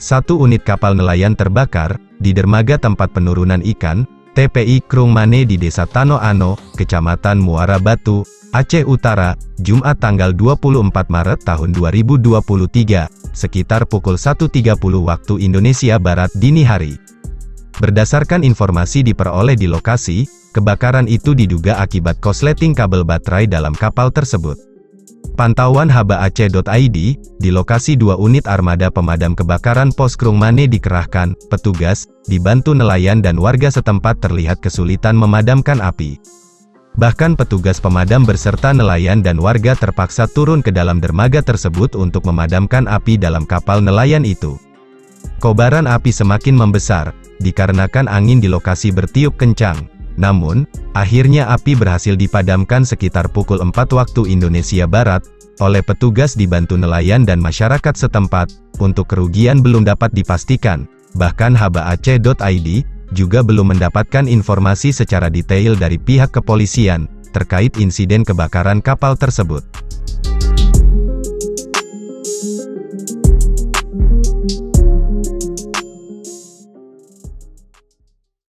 Satu unit kapal nelayan terbakar di dermaga tempat penurunan ikan, TPI Krung Mane di Desa Tano Ano, Kecamatan Muara Batu, Aceh Utara, Jumat tanggal 24 Maret tahun 2023, sekitar pukul 1.30 waktu Indonesia Barat dini hari. Berdasarkan informasi diperoleh di lokasi, kebakaran itu diduga akibat korsleting kabel baterai dalam kapal tersebut. Pantauan habaaceh.id, di lokasi 2 unit armada pemadam kebakaran Pos Krung Mane dikerahkan, petugas, dibantu nelayan dan warga setempat terlihat kesulitan memadamkan api. Bahkan petugas pemadam beserta nelayan dan warga terpaksa turun ke dalam dermaga tersebut untuk memadamkan api dalam kapal nelayan itu. Kobaran api semakin membesar, dikarenakan angin di lokasi bertiup kencang. Namun, akhirnya api berhasil dipadamkan sekitar pukul 4 waktu Indonesia Barat, oleh petugas dibantu nelayan dan masyarakat setempat. Untuk kerugian belum dapat dipastikan, bahkan habaaceh.id juga belum mendapatkan informasi secara detail dari pihak kepolisian, terkait insiden kebakaran kapal tersebut.